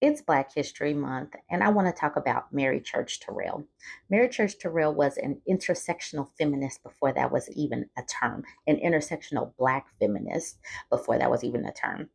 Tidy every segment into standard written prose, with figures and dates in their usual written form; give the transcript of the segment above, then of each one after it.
It's Black History Month, and I want to talk about Mary Church Terrell. Mary Church Terrell was an intersectional feminist before that was even a term, an intersectional Black feminist before that was even a term.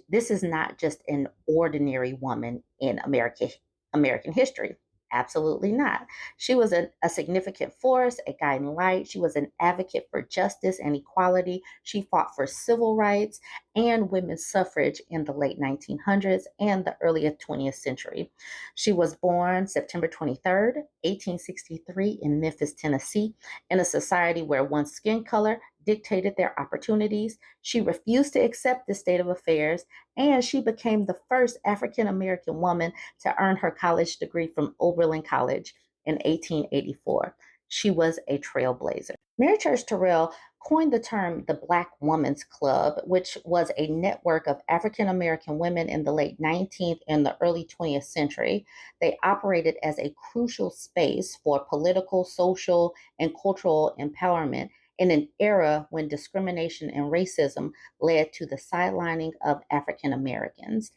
This is not just an ordinary woman in American history. Absolutely not. She was a significant force, a guiding light. She was an advocate for justice and equality. She fought for civil rights and women's suffrage in the late 1900s and the early 20th century. She was born September 23rd, 1863, in Memphis, Tennessee, in a society where one's skin color dictated their opportunities. She refused to accept this state of affairs, and she became the first African American woman to earn her college degree from Oberlin College in 1884. She was a trailblazer. Mary Church Terrell coined the term the Black Woman's Club, which was a network of African American women in the late 19th and the early 20th century. They operated as a crucial space for political, social, and cultural empowerment in an era when discrimination and racism led to the sidelining of African Americans.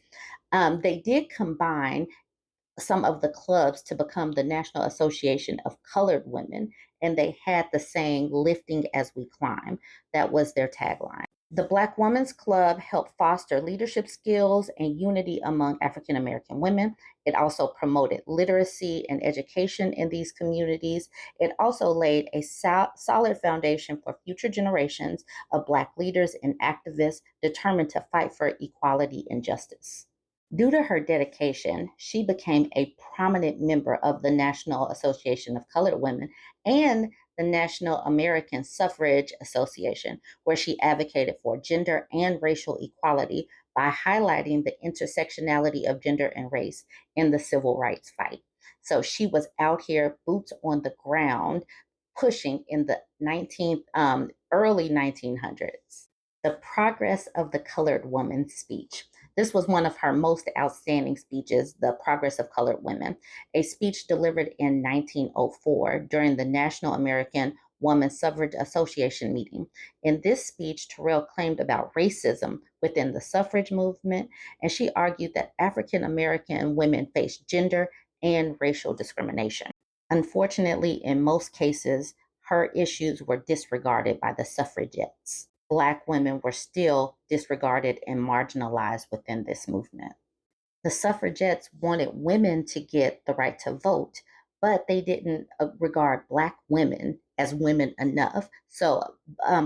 They did combine some of the clubs to become the National Association of Colored Women, and they had the saying, lifting as we climb. That was their tagline. The Black Women's Club helped foster leadership skills and unity among African American women. It also promoted literacy and education in these communities. It also laid a solid foundation for future generations of Black leaders and activists determined to fight for equality and justice. Due to her dedication, she became a prominent member of the National Association of Colored Women and the National American Suffrage Association, where she advocated for gender and racial equality by highlighting the intersectionality of gender and race in the civil rights fight. So she was out here, boots on the ground, pushing in the early 1900s. The Progress of the Colored Woman speech. This was one of her most outstanding speeches, The Progress of Colored Women, a speech delivered in 1904 during the National American Woman Suffrage Association meeting. In this speech, Terrell claimed about racism within the suffrage movement, and she argued that African American women faced gender and racial discrimination. Unfortunately, in most cases, her issues were disregarded by the suffragettes. Black women were still disregarded and marginalized within this movement. The suffragettes wanted women to get the right to vote, but they didn't regard Black women as women enough. So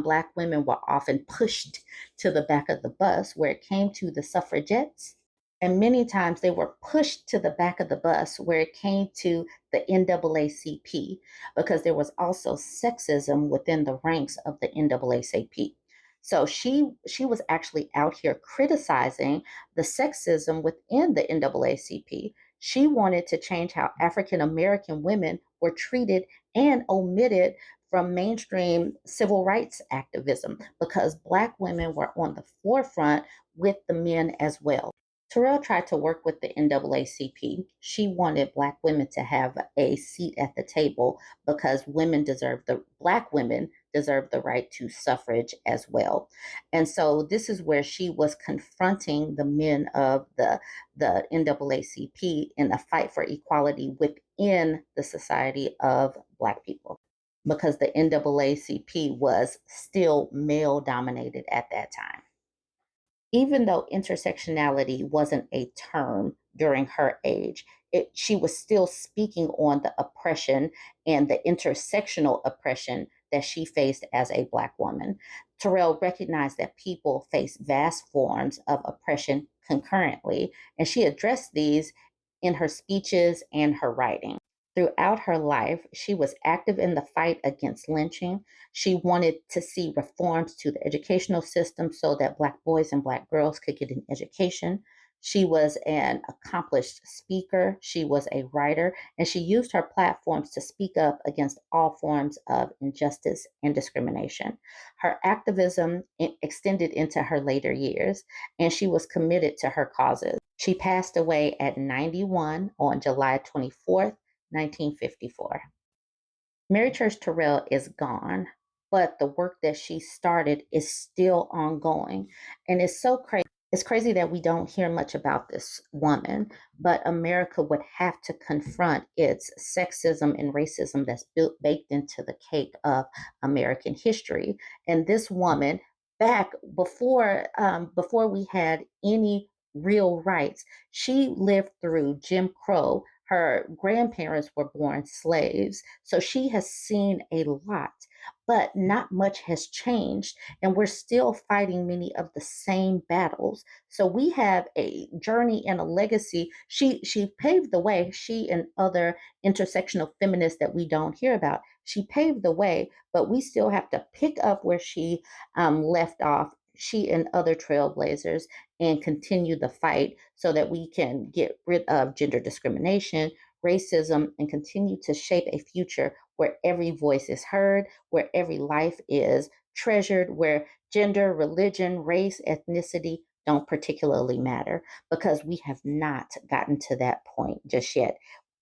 Black women were often pushed to the back of the bus where it came to the suffragettes. And many times they were pushed to the back of the bus where it came to the NAACP, because there was also sexism within the ranks of the NAACP. So she was actually out here criticizing the sexism within the NAACP. She wanted to change how African American women were treated and omitted from mainstream civil rights activism because Black women were on the forefront with the men as well. Terrell tried to work with the NAACP. She wanted Black women to have a seat at the table because Black women deserve the right to suffrage as well. And so this is where she was confronting the men of the NAACP in a fight for equality within the society of Black people, because the NAACP was still male dominated at that time. Even though intersectionality wasn't a term during her age, she was still speaking on the oppression and the intersectional oppression that she faced as a Black woman. Terrell recognized that people face vast forms of oppression concurrently, and she addressed these in her speeches and her writing. Throughout her life, she was active in the fight against lynching. She wanted to see reforms to the educational system so that Black boys and Black girls could get an education. She was an accomplished speaker. She was a writer, and she used her platforms to speak up against all forms of injustice and discrimination. Her activism extended into her later years, and she was committed to her causes. She passed away at 91 on July 24th, 1954. Mary Church Terrell is gone, but the work that she started is still ongoing. And it's so crazy It's crazy that we don't hear much about this woman, but America would have to confront its sexism and racism that's baked into the cake of American history. And this woman, back before we had any real rights, she lived through Jim Crow. Her grandparents were born slaves, so she has seen a lot, but not much has changed, and we're still fighting many of the same battles. So we have a journey and a legacy. She paved the way. She and other intersectional feminists that we don't hear about. She paved the way, but we still have to pick up where she left off. She and other trailblazers, and continue the fight so that we can get rid of gender discrimination, racism, and continue to shape a future where every voice is heard, where every life is treasured, where gender, religion, race, ethnicity don't particularly matter, because we have not gotten to that point just yet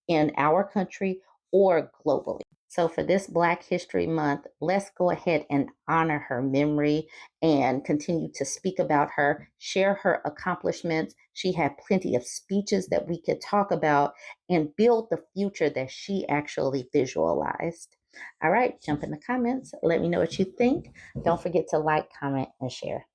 in our country or globally. So, for this Black History Month, let's go ahead and honor her memory and continue to speak about her, share her accomplishments. She had plenty of speeches that we could talk about and build the future that she actually visualized. All right, jump in the comments. Let me know what you think. Don't forget to like, comment, and share.